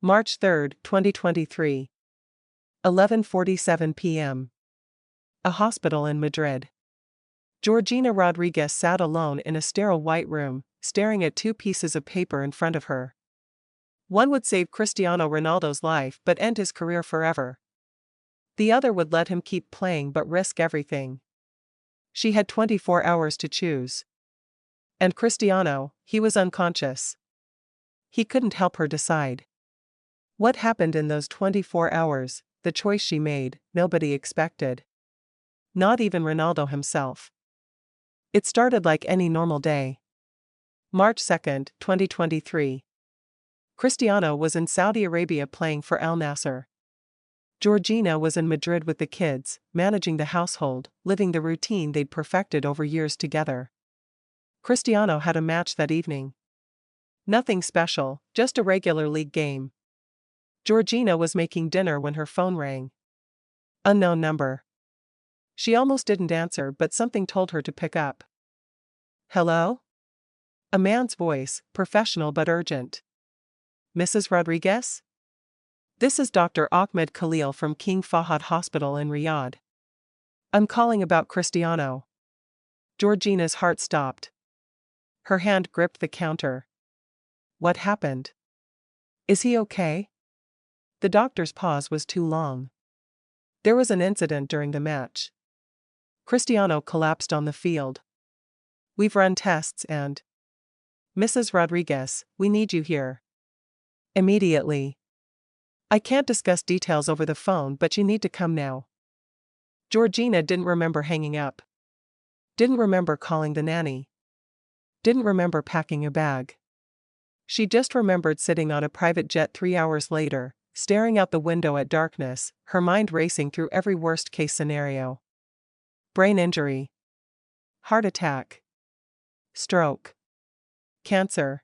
March 3, 2023. 11:47 p.m. A hospital in Madrid. Georgina Rodriguez sat alone in a sterile white room, staring at two pieces of paper in front of her. One would save Cristiano Ronaldo's life but end his career forever. The other would let him keep playing but risk everything. She had 24 hours to choose. And Cristiano, he was unconscious. He couldn't help her decide. What happened in those 24 hours, the choice she made, nobody expected. Not even Ronaldo himself. It started like any normal day. March 2, 2023. Cristiano was in Saudi Arabia playing for Al Nassr. Georgina was in Madrid with the kids, managing the household, living the routine they'd perfected over years together. Cristiano had a match that evening. Nothing special, just a regular league game. Georgina was making dinner when her phone rang. Unknown number. She almost didn't answer, but something told her to pick up. Hello? A man's voice, professional but urgent. Mrs. Rodriguez? This is Dr. Ahmed Khalil from King Fahd Hospital in Riyadh. I'm calling about Cristiano. Georgina's heart stopped. Her hand gripped the counter. What happened? Is he okay? The doctor's pause was too long. There was an incident during the match. Cristiano collapsed on the field. We've run tests and... Mrs. Rodriguez, we need you here. Immediately. I can't discuss details over the phone, but you need to come now. Georgina didn't remember hanging up. Didn't remember calling the nanny. Didn't remember packing a bag. She just remembered sitting on a private jet 3 hours later, staring out the window at darkness, her mind racing through every worst-case scenario. Brain injury. Heart attack. Stroke. Cancer.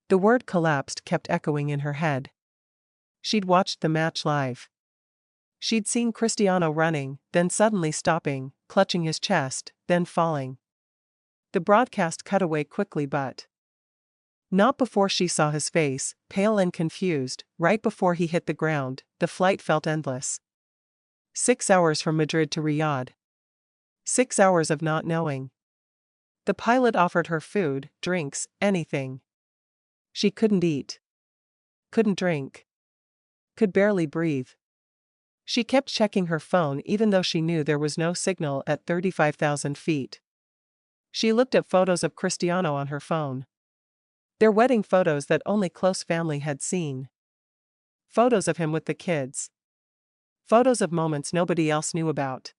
The word collapsed kept echoing in her head. She'd watched the match live. She'd seen Cristiano running, then suddenly stopping, clutching his chest, then falling. The broadcast cut away quickly, but not before she saw his face, pale and confused. Right before he hit the ground, the flight felt endless. 6 hours from Madrid to Riyadh. 6 hours of not knowing. The pilot offered her food, drinks, anything. She couldn't eat. Couldn't drink. Could barely breathe. She kept checking her phone even though she knew there was no signal at 35,000 feet. She looked at photos of Cristiano on her phone. Their wedding photos that only close family had seen. Photos of him with the kids. Photos of moments nobody else knew about.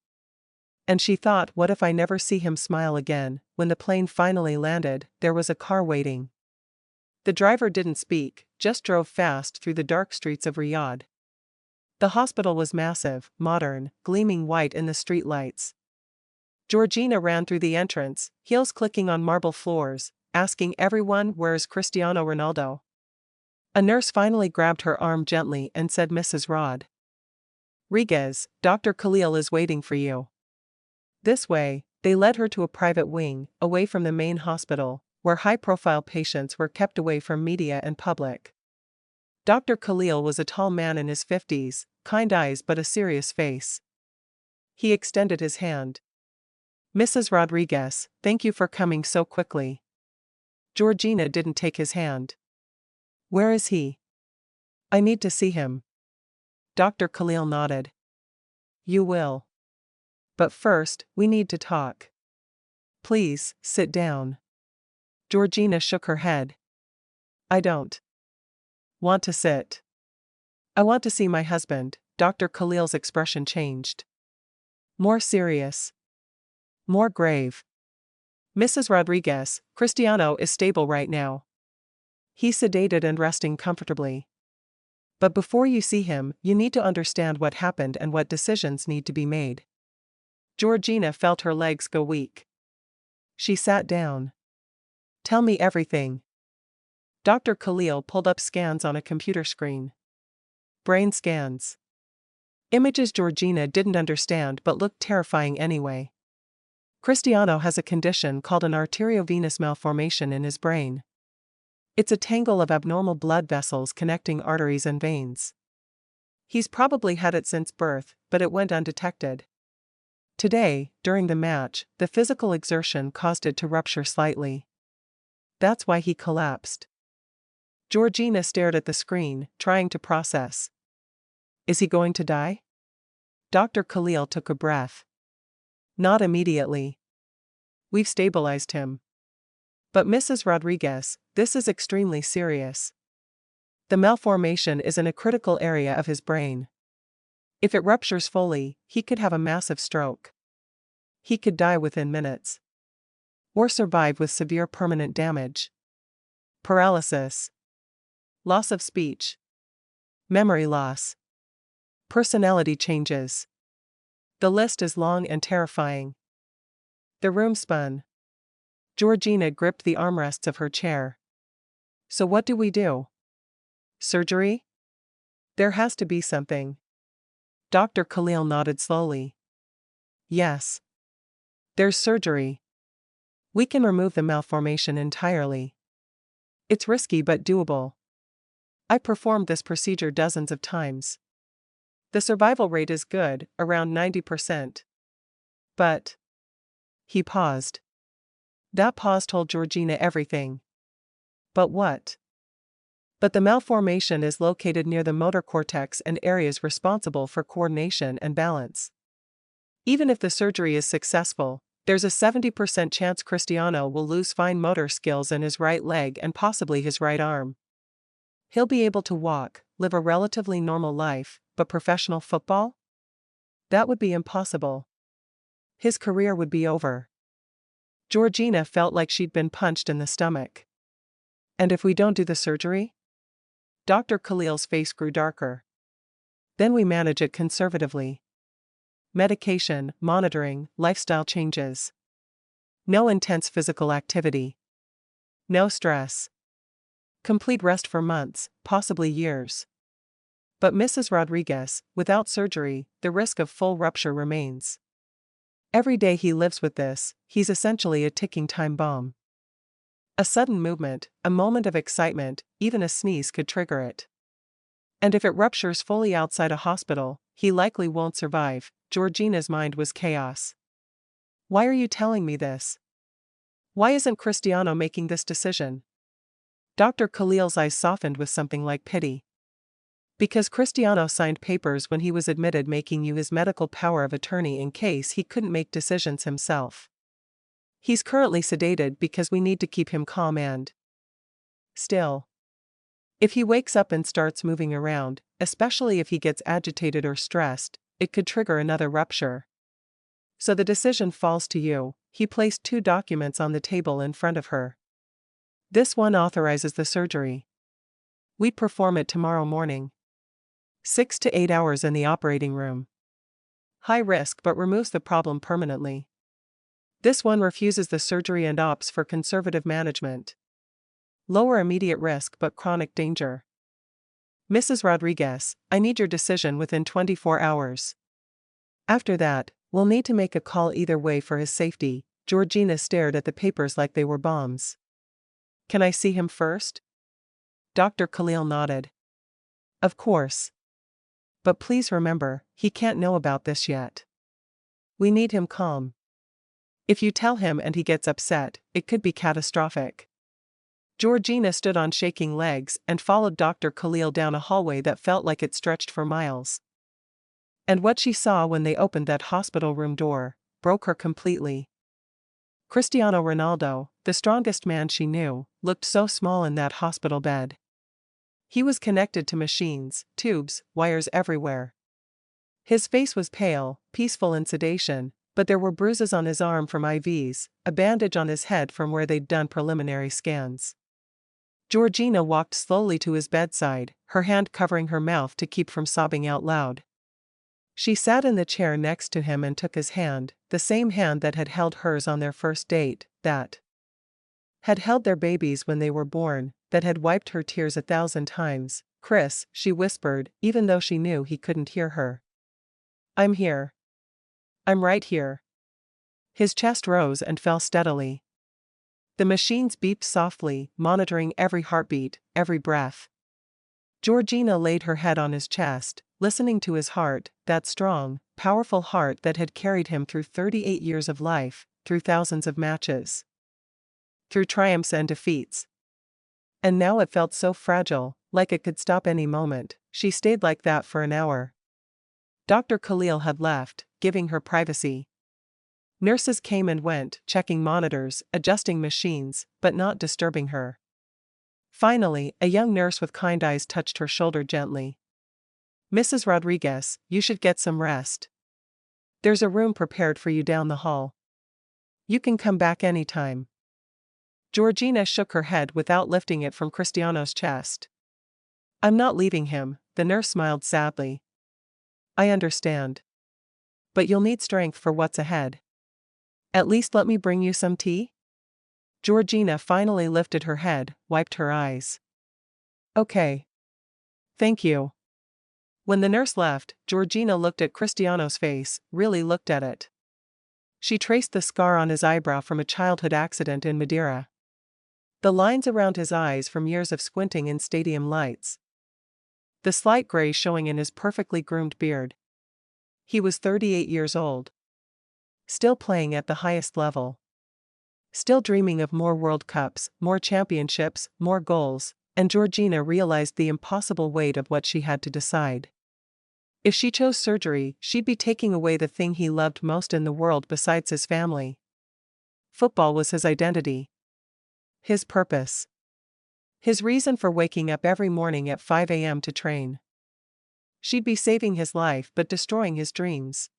And she thought, what if I never see him smile again? When the plane finally landed, there was a car waiting. The driver didn't speak, just drove fast through the dark streets of Riyadh. The hospital was massive, modern, gleaming white in the streetlights. Georgina ran through the entrance, heels clicking on marble floors, asking everyone, "Where's Cristiano Ronaldo?" A nurse finally grabbed her arm gently and said, "Mrs. Rodriguez, Dr. Khalil is waiting for you." This way, they led her to a private wing, away from the main hospital, where high-profile patients were kept away from media and public. Dr. Khalil was a tall man in his 50s, kind eyes but a serious face. He extended his hand. "Mrs. Rodriguez, thank you for coming so quickly." Georgina didn't take his hand. "Where is he? I need to see him." Dr. Khalil nodded. "You will. But first, we need to talk. Please, sit down." Georgina shook her head. "I don't want to sit. I want to see my husband." Dr. Khalil's expression changed. More serious. More grave. "Mrs. Rodriguez, Cristiano is stable right now. He's sedated and resting comfortably. But before you see him, you need to understand what happened and what decisions need to be made." Georgina felt her legs go weak. She sat down. "Tell me everything." Dr. Khalil pulled up scans on a computer screen. Brain scans. Images Georgina didn't understand but looked terrifying anyway. Cristiano has a condition called an arteriovenous malformation in his brain. It's a tangle of abnormal blood vessels connecting arteries and veins. He's probably had it since birth, but it went undetected. Today, during the match, the physical exertion caused it to rupture slightly. That's why he collapsed. Georgina stared at the screen, trying to process. Is he going to die? Dr. Khalil took a breath. Not immediately. We've stabilized him. But Mrs. Rodriguez, this is extremely serious. The malformation is in a critical area of his brain. If it ruptures fully, he could have a massive stroke. He could die within minutes. Or survive with severe permanent damage. Paralysis. Loss of speech. Memory loss. Personality changes. The list is long and terrifying. The room spun. Georgina gripped the armrests of her chair. So what do we do? Surgery? There has to be something. Dr. Khalil nodded slowly. Yes. There's surgery. We can remove the malformation entirely. It's risky but doable. I performed this procedure dozens of times. The survival rate is good, around 90%. But. He paused. That pause told Georgina everything. But what? But the malformation is located near the motor cortex and areas responsible for coordination and balance. Even if the surgery is successful, there's a 70% chance Cristiano will lose fine motor skills in his right leg and possibly his right arm. He'll be able to walk, live a relatively normal life, but professional football? That would be impossible. His career would be over. Georgina felt like she'd been punched in the stomach. And if we don't do the surgery? Dr. Khalil's face grew darker. Then we manage it conservatively. Medication, monitoring, lifestyle changes. No intense physical activity. No stress. Complete rest for months, possibly years. But Mrs. Rodriguez, without surgery, the risk of full rupture remains. Every day he lives with this, he's essentially a ticking time bomb. A sudden movement, a moment of excitement, even a sneeze could trigger it. And if it ruptures fully outside a hospital, he likely won't survive. Georgina's mind was chaos. Why are you telling me this? Why isn't Cristiano making this decision? Dr. Khalil's eyes softened with something like pity. Because Cristiano signed papers when he was admitted, making you his medical power of attorney in case he couldn't make decisions himself. He's currently sedated because we need to keep him calm and still. If he wakes up and starts moving around, especially if he gets agitated or stressed, it could trigger another rupture. So the decision falls to you. He placed 2 documents on the table in front of her. This one authorizes the surgery. We'd perform it tomorrow morning. 6 to 8 hours in the operating room. High risk but removes the problem permanently. This one refuses the surgery and opts for conservative management. Lower immediate risk but chronic danger. Mrs. Rodriguez, I need your decision within 24 hours. After that, we'll need to make a call either way for his safety. Georgina stared at the papers like they were bombs. Can I see him first? Dr. Khalil nodded. Of course. But please remember, he can't know about this yet. We need him calm. If you tell him and he gets upset, it could be catastrophic. Georgina stood on shaking legs and followed Dr. Khalil down a hallway that felt like it stretched for miles. And what she saw when they opened that hospital room door broke her completely. Cristiano Ronaldo, the strongest man she knew, looked so small in that hospital bed. He was connected to machines, tubes, wires everywhere. His face was pale, peaceful in sedation, but there were bruises on his arm from IVs, a bandage on his head from where they'd done preliminary scans. Georgina walked slowly to his bedside, her hand covering her mouth to keep from sobbing out loud. She sat in the chair next to him and took his hand, the same hand that had held hers on their first date, that had held their babies when they were born, that had wiped her tears 1,000 times. Chris, she whispered, even though she knew he couldn't hear her. I'm here. I'm right here. His chest rose and fell steadily. The machines beeped softly, monitoring every heartbeat, every breath. Georgina laid her head on his chest, listening to his heart, that strong, powerful heart that had carried him through 38 years of life, through thousands of matches, through triumphs and defeats. And now it felt so fragile, like it could stop any moment. She stayed like that for an hour. Dr. Khalil had left, giving her privacy. Nurses came and went, checking monitors, adjusting machines, but not disturbing her. Finally, a young nurse with kind eyes touched her shoulder gently. "Mrs. Rodriguez, you should get some rest. There's a room prepared for you down the hall. You can come back anytime." Georgina shook her head without lifting it from Cristiano's chest. "I'm not leaving him," the nurse smiled sadly. "I understand. But you'll need strength for what's ahead. At least let me bring you some tea?" Georgina finally lifted her head, wiped her eyes. "Okay. Thank you." When the nurse left, Georgina looked at Cristiano's face, really looked at it. She traced the scar on his eyebrow from a childhood accident in Madeira. The lines around his eyes from years of squinting in stadium lights. The slight gray showing in his perfectly groomed beard. He was 38 years old. Still playing at the highest level. Still dreaming of more World Cups, more championships, more goals, and Georgina realized the impossible weight of what she had to decide. If she chose surgery, she'd be taking away the thing he loved most in the world besides his family. Football was his identity. His purpose. His reason for waking up every morning at 5 a.m. to train. She'd be saving his life but destroying his dreams.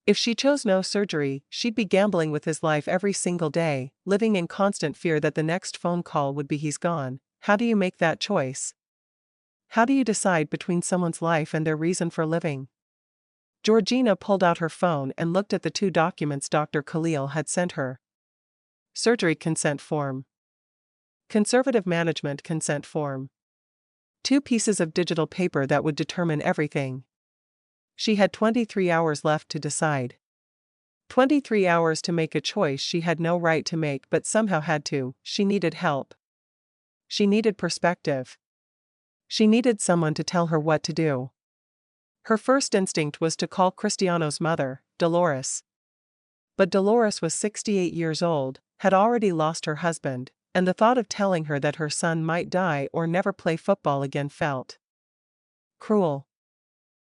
If she chose no surgery, she'd be gambling with his life every single day, living in constant fear that the next phone call would be he's gone. How do you make that choice? How do you decide between someone's life and their reason for living? Georgina pulled out her phone and looked at the 2 documents Dr. Khalil had sent her. Surgery consent form. Conservative management consent form. 2 pieces of digital paper that would determine everything. She had 23 hours left to decide. 23 hours to make a choice she had no right to make but somehow had to. She needed help. She needed perspective. She needed someone to tell her what to do. Her first instinct was to call Cristiano's mother, Dolores. But Dolores was 68 years old, had already lost her husband, and the thought of telling her that her son might die or never play football again felt cruel.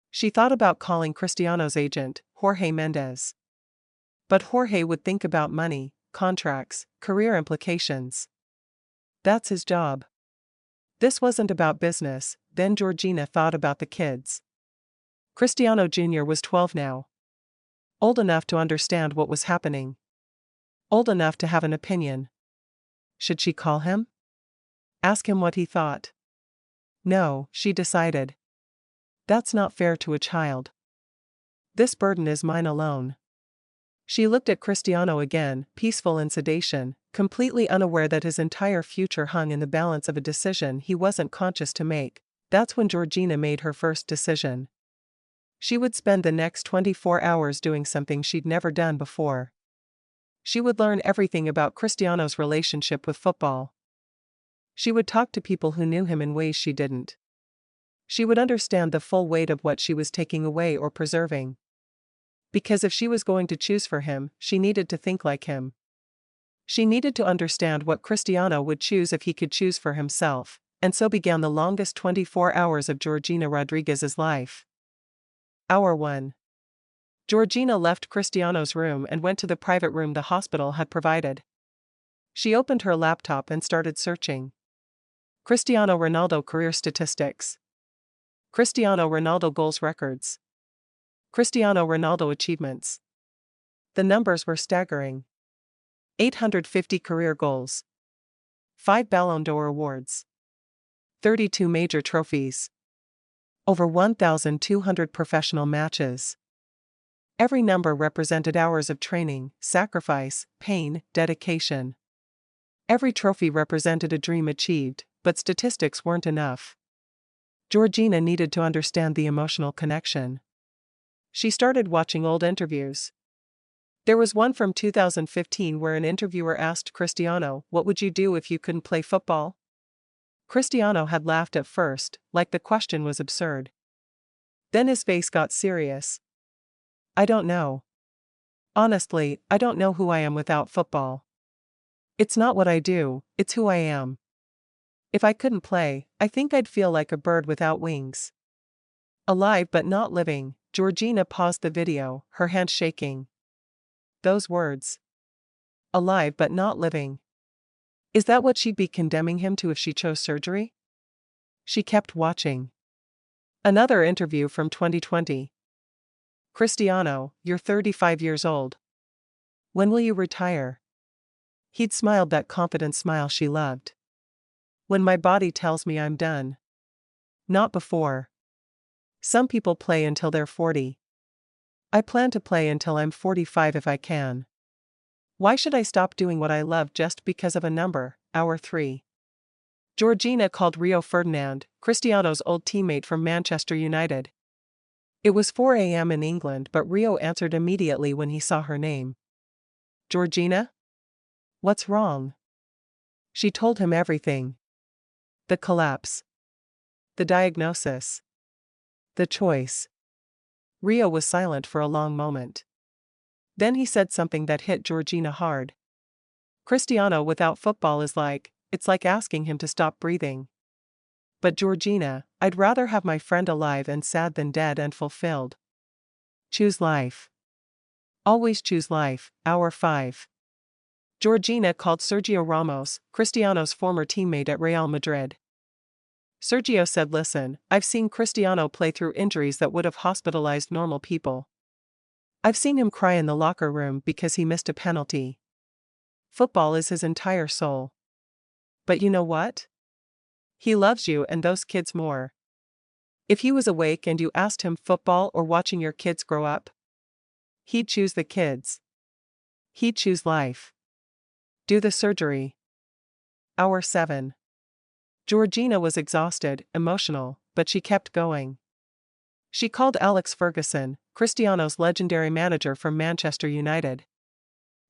She thought about calling Cristiano's agent, Jorge Mendez. But Jorge would think about money, contracts, career implications. That's his job. This wasn't about business. Then Georgina thought about the kids. Cristiano Jr. was 12 now. Old enough to understand what was happening. Old enough to have an opinion. Should she call him? Ask him what he thought? No, she decided. That's not fair to a child. This burden is mine alone. She looked at Cristiano again, peaceful in sedation, completely unaware that his entire future hung in the balance of a decision he wasn't conscious to make. That's when Georgina made her first decision. She would spend the next 24 hours doing something she'd never done before. She would learn everything about Cristiano's relationship with football. She would talk to people who knew him in ways she didn't. She would understand the full weight of what she was taking away or preserving. Because if she was going to choose for him, she needed to think like him. She needed to understand what Cristiano would choose if he could choose for himself, and so began the longest 24 hours of Georgina Rodriguez's life. Hour 1. Georgina left Cristiano's room and went to the private room the hospital had provided. She opened her laptop and started searching. Cristiano Ronaldo career statistics. Cristiano Ronaldo goals records. Cristiano Ronaldo achievements. The numbers were staggering. 850 career goals. 5 Ballon d'Or awards. 32 major trophies. Over 1,200 professional matches. Every number represented hours of training, sacrifice, pain, dedication. Every trophy represented a dream achieved, but statistics weren't enough. Georgina needed to understand the emotional connection. She started watching old interviews. There was one from 2015 where an interviewer asked Cristiano, "What would you do if you couldn't play football?" Cristiano had laughed at first, like the question was absurd. Then his face got serious. "I don't know. Honestly, I don't know who I am without football. It's not what I do, it's who I am. If I couldn't play, I think I'd feel like a bird without wings. Alive but not living." Georgina paused the video, her hand shaking. Those words. Alive but not living. Is that what she'd be condemning him to if she chose surgery? She kept watching. Another interview from 2020. "Cristiano, you're 35 years old. When will you retire?" He'd smiled that confident smile she loved. "When my body tells me I'm done. Not before. Some people play until they're 40. I plan to play until I'm 45 if I can. Why should I stop doing what I love just because of a number?" Hour 3. Georgina called Rio Ferdinand, Cristiano's old teammate from Manchester United. It was 4 a.m. in England, but Rio answered immediately when he saw her name. "Georgina? What's wrong?" She told him everything. The collapse. The diagnosis. The choice. Rio was silent for a long moment. Then he said something that hit Georgina hard. "Cristiano without football is it's like asking him to stop breathing. But Georgina, I'd rather have my friend alive and sad than dead and fulfilled. Choose life. Always choose life." Hour 5. Georgina called Sergio Ramos, Cristiano's former teammate at Real Madrid. Sergio said, "Listen, I've seen Cristiano play through injuries that would have hospitalized normal people. I've seen him cry in the locker room because he missed a penalty. Football is his entire soul. But you know what? He loves you and those kids more. If he was awake and you asked him football or watching your kids grow up, he'd choose the kids. He'd choose life. Do the surgery." Hour 7. Georgina was exhausted, emotional, but she kept going. She called Alex Ferguson, Cristiano's legendary manager from Manchester United.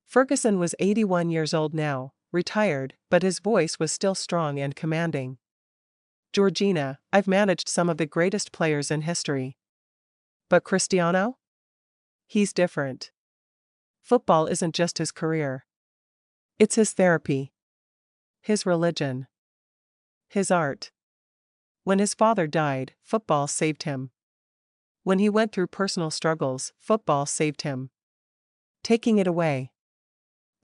Ferguson was 81 years old now, retired, but his voice was still strong and commanding. "Georgina, I've managed some of the greatest players in history. But Cristiano? He's different. Football isn't just his career. It's his therapy. His religion. His art. When his father died, football saved him. When he went through personal struggles, football saved him. Taking it away.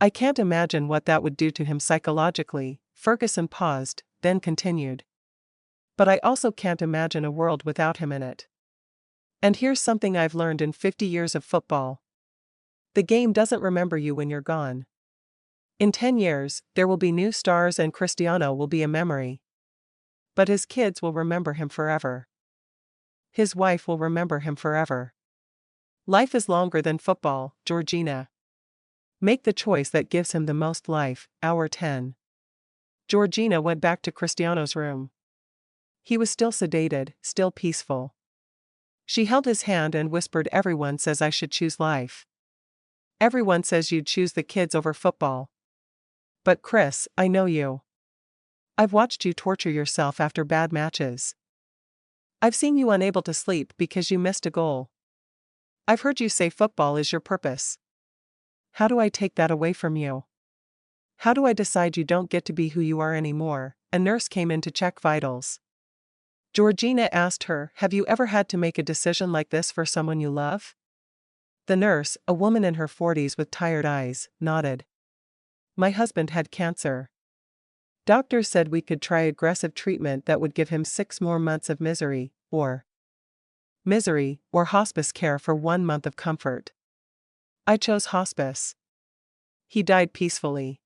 I can't imagine what that would do to him psychologically." Ferguson paused, then continued. "But I also can't imagine a world without him in it. And here's something I've learned in 50 years of football. The game doesn't remember you when you're gone. In 10 years, there will be new stars and Cristiano will be a memory. But his kids will remember him forever. His wife will remember him forever. Life is longer than football, Georgina. Make the choice that gives him the most life." Hour 10. Georgina went back to Cristiano's room. He was still sedated, still peaceful. She held his hand and whispered, "Everyone says I should choose life. Everyone says you'd choose the kids over football. But Chris, I know you. I've watched you torture yourself after bad matches. I've seen you unable to sleep because you missed a goal. I've heard you say football is your purpose. How do I take that away from you? How do I decide you don't get to be who you are anymore?" A nurse came in to check vitals. Georgina asked her, "Have you ever had to make a decision like this for someone you love?" The nurse, a woman in her 40s with tired eyes, nodded. "My husband had cancer. Doctors said we could try aggressive treatment that would give him 6 more months of misery, or hospice care for 1 month of comfort. I chose hospice. He died peacefully.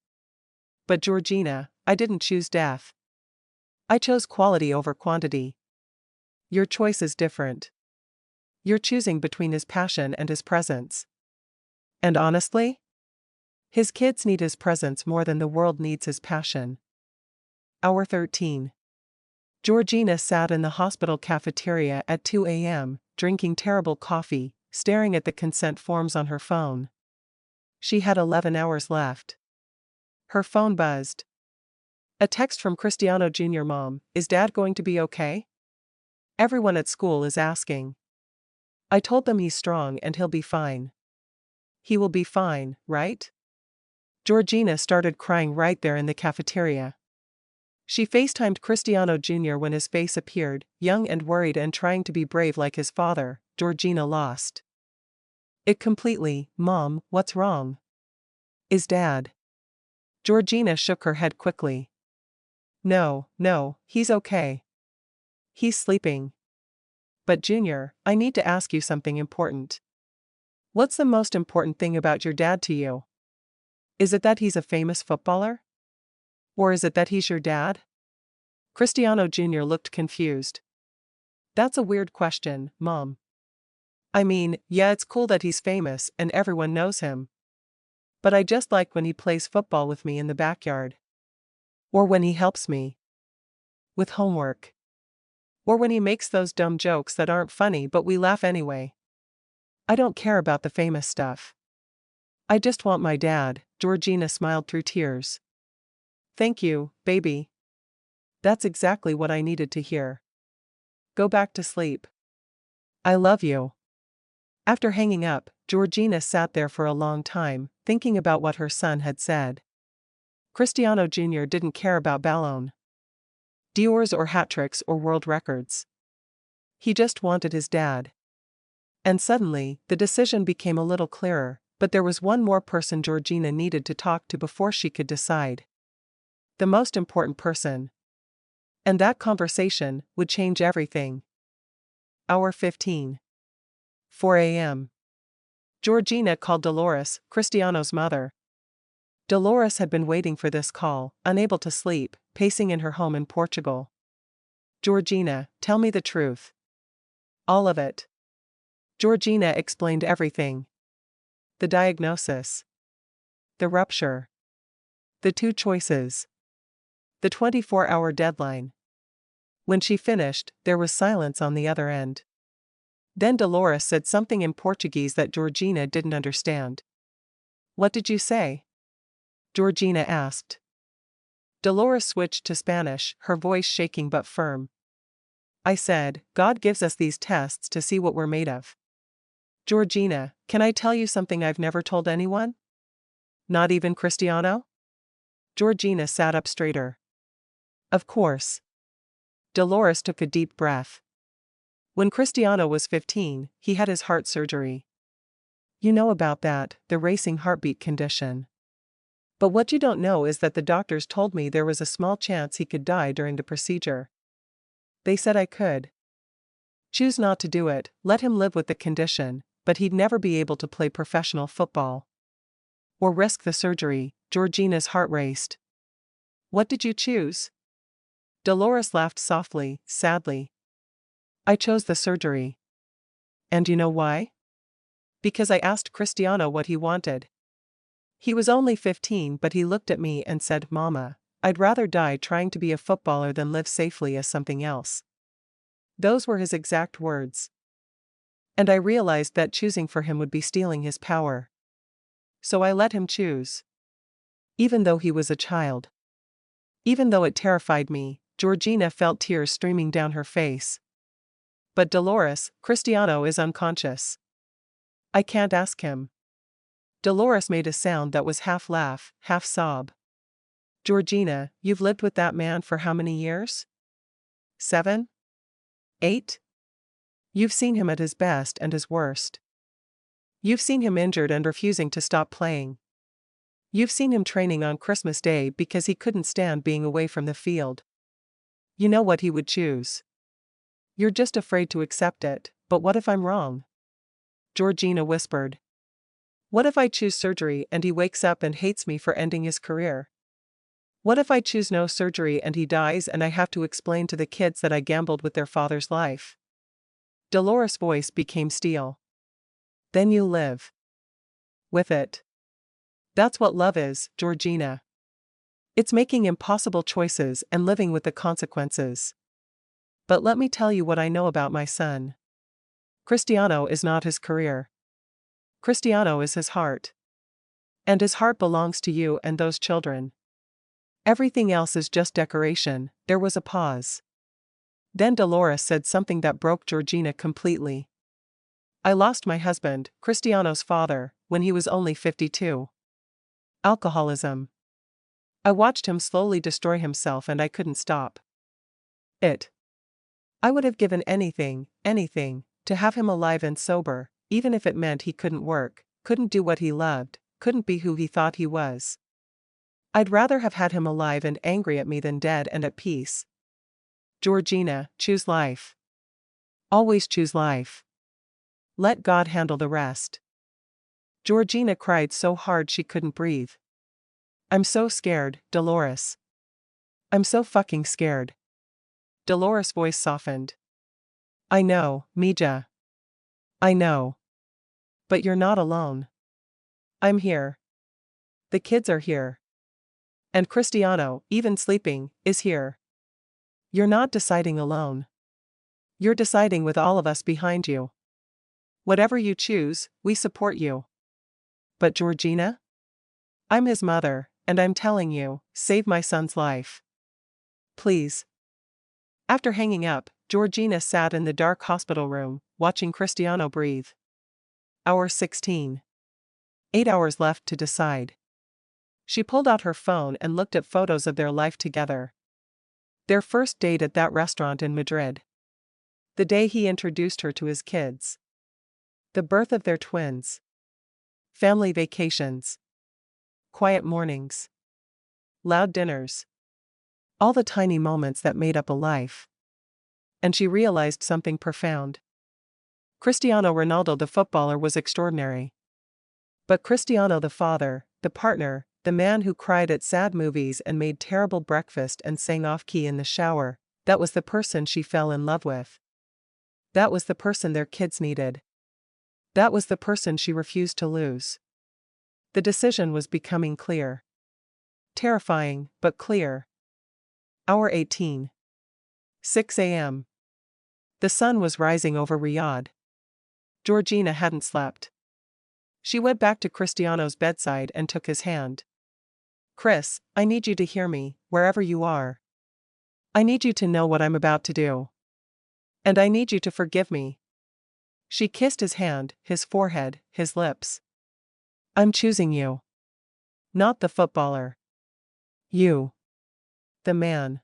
But Georgina, I didn't choose death. I chose quality over quantity. Your choice is different. You're choosing between his passion and his presence. And honestly, his kids need his presence more than the world needs his passion." Hour 13. Georgina sat in the hospital cafeteria at 2 a.m., drinking terrible coffee, staring at the consent forms on her phone. She had 11 hours left. Her phone buzzed. A text from Cristiano Jr. Mom, is Dad going to be okay? Everyone at school is asking. I told them he's strong and he'll be fine. He will be fine, right? Georgina started crying right there in the cafeteria. She FaceTimed Cristiano Jr. when his face appeared, young and worried and trying to be brave like his father. Georgina lost it completely. Mom, what's wrong? Is Dad? Georgina shook her head quickly. No, he's okay. He's sleeping. But Junior, I need to ask you something important. What's the most important thing about your dad to you? Is it that he's a famous footballer? Or is it that he's your dad? Cristiano Jr. looked confused. That's a weird question, Mom. I mean, yeah, it's cool that he's famous and everyone knows him. But I just like when he plays football with me in the backyard. Or when he helps me with homework. Or when he makes those dumb jokes that aren't funny but we laugh anyway. I don't care about the famous stuff. I just want my dad. Georgina smiled through tears. Thank you, baby. That's exactly what I needed to hear. Go back to sleep. I love you. After hanging up, Georgina sat there for a long time, thinking about what her son had said. Cristiano Jr. didn't care about Ballon d'Ors or hat-tricks or world records. He just wanted his dad. And suddenly, the decision became a little clearer, but there was one more person Georgina needed to talk to before she could decide. The most important person. And that conversation would change everything. Hour 15. 4 a.m. Georgina called Dolores, Cristiano's mother. Dolores had been waiting for this call, unable to sleep, pacing in her home in Portugal. Georgina, tell me the truth. All of it. Georgina explained everything. The diagnosis. The rupture. The two choices. The 24-hour deadline. When she finished, there was silence on the other end. Then Dolores said something in Portuguese that Georgina didn't understand. What did you say? Georgina asked. Dolores switched to Spanish, her voice shaking but firm. I said, God gives us these tests to see what we're made of. Georgina, can I tell you something I've never told anyone? Not even Cristiano? Georgina sat up straighter. Of course. Dolores took a deep breath. When Cristiano was 15, he had his heart surgery. You know about that, the racing heartbeat condition. But what you don't know is that the doctors told me there was a small chance he could die during the procedure. They said I could choose not to do it, let him live with the condition, but he'd never be able to play professional football. Or risk the surgery. Georgina's heart raced. What did you choose? Dolores laughed softly, sadly. I chose the surgery. And you know why? Because I asked Cristiano what he wanted. He was only 15 but he looked at me and said, Mama, I'd rather die trying to be a footballer than live safely as something else. Those were his exact words. And I realized that choosing for him would be stealing his power. So I let him choose. Even though he was a child. Even though it terrified me, Georgina felt tears streaming down her face. But Dolores, Cristiano is unconscious. I can't ask him. Dolores made a sound that was half laugh, half sob. Georgina, you've lived with that man for how many years? 7? 8? You've seen him at his best and his worst. You've seen him injured and refusing to stop playing. You've seen him training on Christmas Day because he couldn't stand being away from the field. You know what he would choose. You're just afraid to accept it, but what if I'm wrong? Georgina whispered. What if I choose surgery and he wakes up and hates me for ending his career? What if I choose no surgery and he dies and I have to explain to the kids that I gambled with their father's life? Dolores' voice became steel. Then you live with it. That's what love is, Georgina. It's making impossible choices and living with the consequences. But let me tell you what I know about my son. Cristiano is not his career. Cristiano is his heart. And his heart belongs to you and those children. Everything else is just decoration." There was a pause. Then Dolores said something that broke Georgina completely. "I lost my husband, Cristiano's father, when he was only 52. Alcoholism. I watched him slowly destroy himself and I couldn't stop it. I would have given anything, to have him alive and sober, even if it meant he couldn't work, couldn't do what he loved, couldn't be who he thought he was. I'd rather have had him alive and angry at me than dead and at peace." Georgina, choose life. Always choose life. Let God handle the rest. Georgina cried so hard she couldn't breathe. "I'm so scared, Dolores. I'm so fucking scared." Dolores' voice softened. "I know, Mija. I know. But you're not alone. I'm here. The kids are here. And Cristiano, even sleeping, is here. You're not deciding alone. You're deciding with all of us behind you. Whatever you choose, we support you." "But Georgina? I'm his mother, and I'm telling you, save my son's life. Please." After hanging up, Georgina sat in the dark hospital room, watching Cristiano breathe. Hour 16. 8 hours left to decide. She pulled out her phone and looked at photos of their life together. Their first date at that restaurant in Madrid. The day he introduced her to his kids. The birth of their twins. Family vacations. Quiet mornings. Loud dinners. All the tiny moments that made up a life. And she realized something profound. Cristiano Ronaldo the footballer was extraordinary. But Cristiano the father, the partner, the man who cried at sad movies and made terrible breakfast and sang off-key in the shower, that was the person she fell in love with. That was the person their kids needed. That was the person she refused to lose. The decision was becoming clear. Terrifying, but clear. Hour 18. 6 a.m. The sun was rising over Riyadh. Georgina hadn't slept. She went back to Cristiano's bedside and took his hand. "Chris, I need you to hear me, wherever you are. I need you to know what I'm about to do. And I need you to forgive me." She kissed his hand, his forehead, his lips. "I'm choosing you. Not the footballer. You. The man.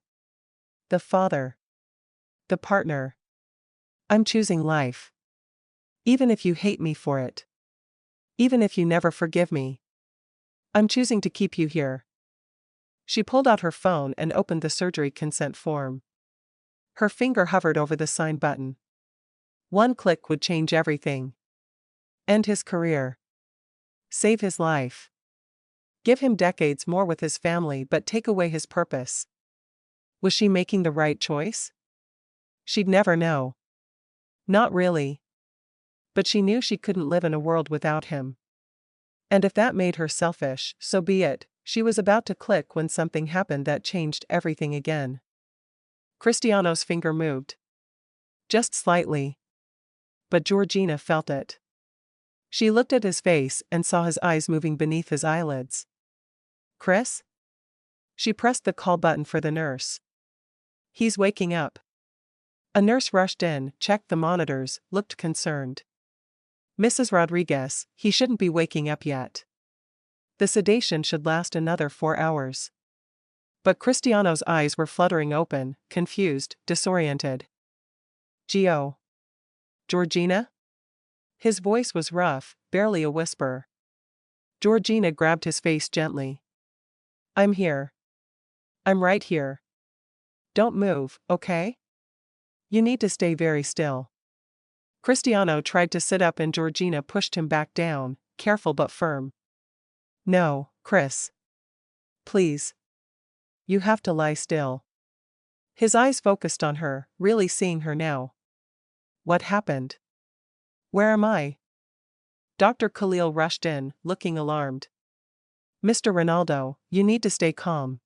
The father. The partner. I'm choosing life. Even if you hate me for it. Even if you never forgive me. I'm choosing to keep you here." She pulled out her phone and opened the surgery consent form. Her finger hovered over the sign button. One click would change everything. End his career. Save his life. Give him decades more with his family but take away his purpose. Was she making the right choice? She'd never know. Not really. But she knew she couldn't live in a world without him. And if that made her selfish, so be it. She was about to click when something happened that changed everything again. Cristiano's finger moved. Just slightly. But Georgina felt it. She looked at his face and saw his eyes moving beneath his eyelids. "Chris?" She pressed the call button for the nurse. "He's waking up." A nurse rushed in, checked the monitors, looked concerned. "Mrs. Rodriguez, he shouldn't be waking up yet. The sedation should last another 4 hours." But Cristiano's eyes were fluttering open, confused, disoriented. "Gio. Georgina?" His voice was rough, barely a whisper. Georgina grabbed his face gently. "I'm here. I'm right here. Don't move, okay? You need to stay very still." Cristiano tried to sit up and Georgina pushed him back down, careful but firm. "No, Chris. Please. You have to lie still." His eyes focused on her, really seeing her now. "What happened? Where am I?" Dr. Khalil rushed in, looking alarmed. "Mr. Ronaldo, you need to stay calm.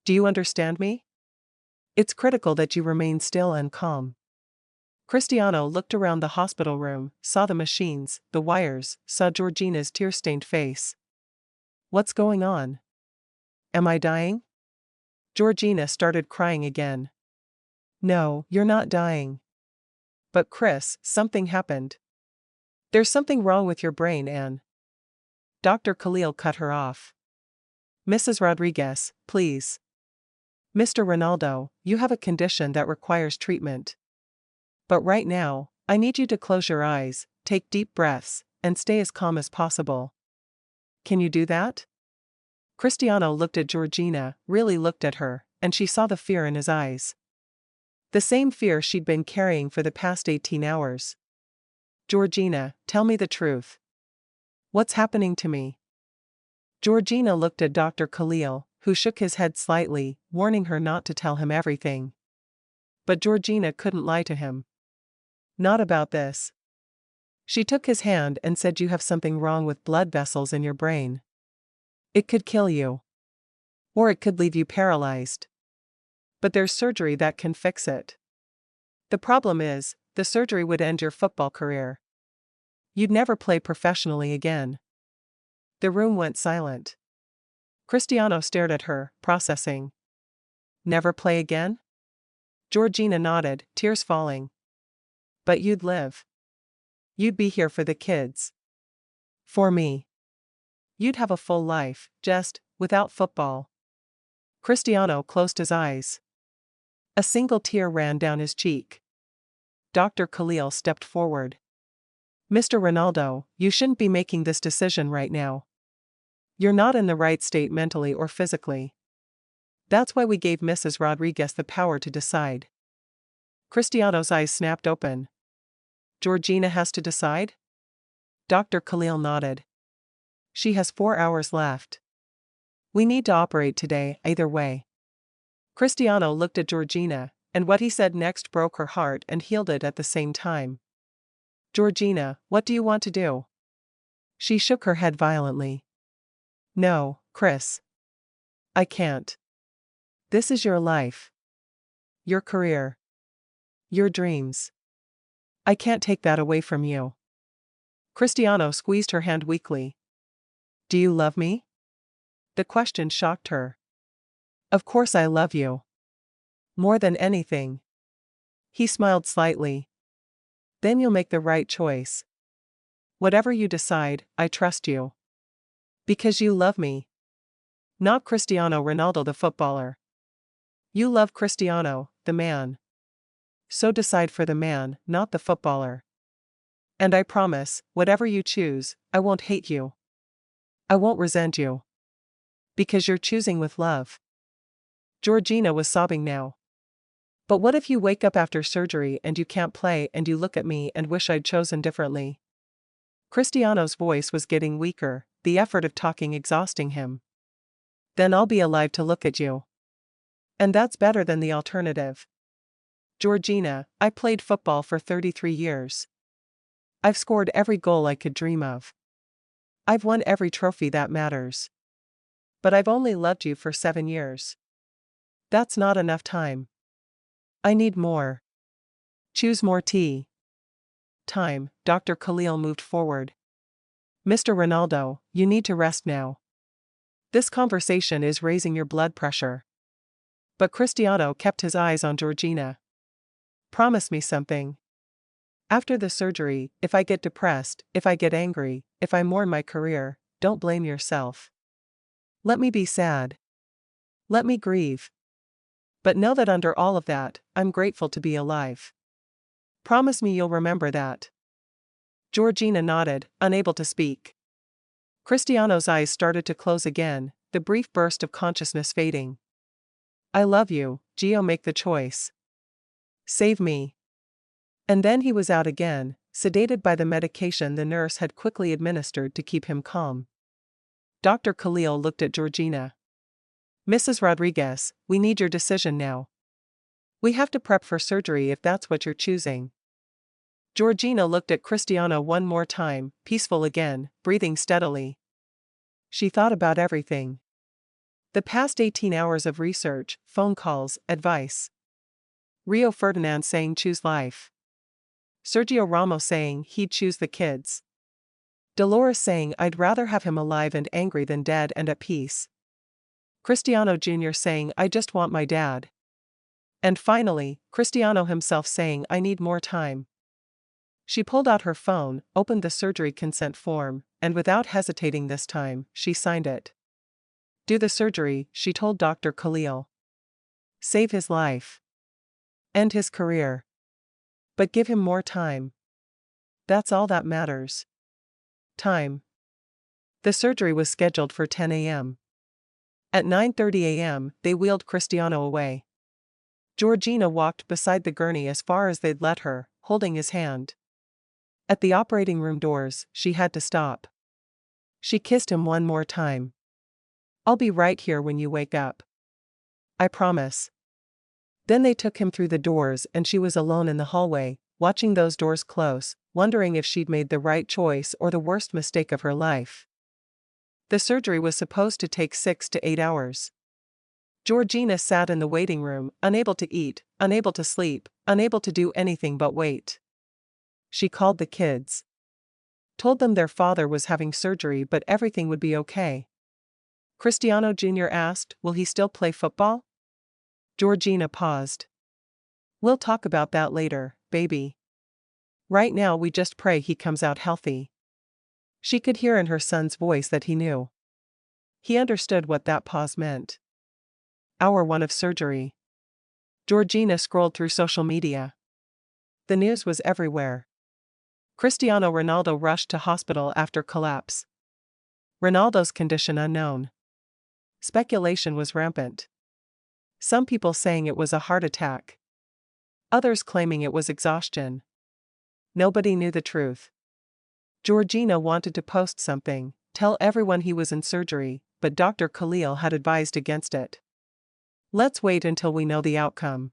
Do you understand me? It's critical that you remain still and calm." Cristiano looked around the hospital room, saw the machines, the wires, saw Georgina's tear-stained face. What's going on? Am I dying? Georgina started crying again. No, you're not dying. But Chris, something happened. There's something wrong with your brain, Anne. Dr. Khalil cut her off. Mrs. Rodriguez, please. Mr. Ronaldo, you have a condition that requires treatment. But right now, I need you to close your eyes, take deep breaths, and stay as calm as possible. Can you do that? Cristiano looked at Georgina, really looked at her, and she saw the fear in his eyes. The same fear she'd been carrying for the past 18 hours. Georgina, tell me the truth. What's happening to me? Georgina looked at Dr. Khalil, who shook his head slightly, warning her not to tell him everything. But Georgina couldn't lie to him. Not about this. She took his hand and said, you have something wrong with blood vessels in your brain. It could kill you. Or it could leave you paralyzed. But there's surgery that can fix it. The problem is, the surgery would end your football career. You'd never play professionally again. The room went silent. Cristiano stared at her, processing. Never play again? Georgina nodded, tears falling. But you'd live. You'd be here for the kids. For me. You'd have a full life, just, without football. Cristiano closed his eyes. A single tear ran down his cheek. Dr. Khalil stepped forward. Mr. Ronaldo, you shouldn't be making this decision right now. You're not in the right state mentally or physically. That's why we gave Mrs. Rodriguez the power to decide. Cristiano's eyes snapped open. Georgina has to decide? Dr. Khalil nodded. She has 4 hours left. We need to operate today, either way. Cristiano looked at Georgina, and what he said next broke her heart and healed it at the same time. Georgina, what do you want to do? She shook her head violently. No, Chris. I can't. This is your life. Your career. Your dreams. I can't take that away from you. Cristiano squeezed her hand weakly. Do you love me? The question shocked her. Of course I love you. More than anything. He smiled slightly. Then you'll make the right choice. Whatever you decide, I trust you. Because you love me. Not Cristiano Ronaldo the footballer. You love Cristiano, the man. So decide for the man, not the footballer. And I promise, whatever you choose, I won't hate you. I won't resent you. Because you're choosing with love. Georgina was sobbing now. But what if you wake up after surgery and you can't play and you look at me and wish I'd chosen differently? Cristiano's voice was getting weaker, the effort of talking exhausting him. Then I'll be alive to look at you. And that's better than the alternative. Georgina, I played football for 33 years. I've scored every goal I could dream of. I've won every trophy that matters. But I've only loved you for 7 years. That's not enough time. I need more. Choose more tea. Time, Dr. Khalil moved forward. Mr. Ronaldo, you need to rest now. This conversation is raising your blood pressure. But Cristiano kept his eyes on Georgina. Promise me something. After the surgery, if I get depressed, if I get angry, if I mourn my career, don't blame yourself. Let me be sad. Let me grieve. But know that under all of that, I'm grateful to be alive. Promise me you'll remember that. Georgina nodded, unable to speak. Cristiano's eyes started to close again, the brief burst of consciousness fading. I love you, Gio, make the choice. Save me. And then he was out again, sedated by the medication the nurse had quickly administered to keep him calm. Dr. Khalil looked at Georgina. Mrs. Rodriguez, we need your decision now. We have to prep for surgery if that's what you're choosing. Georgina looked at Cristiano one more time, peaceful again, breathing steadily. She thought about everything. The past 18 hours of research, phone calls, advice. Rio Ferdinand saying choose life. Sergio Ramos saying he'd choose the kids. Dolores saying I'd rather have him alive and angry than dead and at peace. Cristiano Jr. saying I just want my dad. And finally, Cristiano himself saying I need more time. She pulled out her phone, opened the surgery consent form, and without hesitating this time, she signed it. Do the surgery, she told Dr. Khalil. Save his life. End his career. But give him more time. That's all that matters. Time. The surgery was scheduled for 10 a.m. At 9:30 a.m., they wheeled Cristiano away. Georgina walked beside the gurney as far as they'd let her, holding his hand. At the operating room doors, she had to stop. She kissed him one more time. I'll be right here when you wake up. I promise. Then they took him through the doors and she was alone in the hallway, watching those doors close, wondering if she'd made the right choice or the worst mistake of her life. The surgery was supposed to take 6 to 8 hours. Georgina sat in the waiting room, unable to eat, unable to sleep, unable to do anything but wait. She called the kids. Told them their father was having surgery but everything would be okay. Cristiano Jr. asked, will he still play football? Georgina paused. We'll talk about that later, baby. Right now we just pray he comes out healthy. She could hear in her son's voice that he knew. He understood what that pause meant. Hour 1 of surgery. Georgina scrolled through social media. The news was everywhere. Cristiano Ronaldo rushed to hospital after collapse. Ronaldo's condition unknown. Speculation was rampant. Some people saying it was a heart attack. Others claiming it was exhaustion. Nobody knew the truth. Georgina wanted to post something, tell everyone he was in surgery, but Dr. Khalil had advised against it. Let's wait until we know the outcome.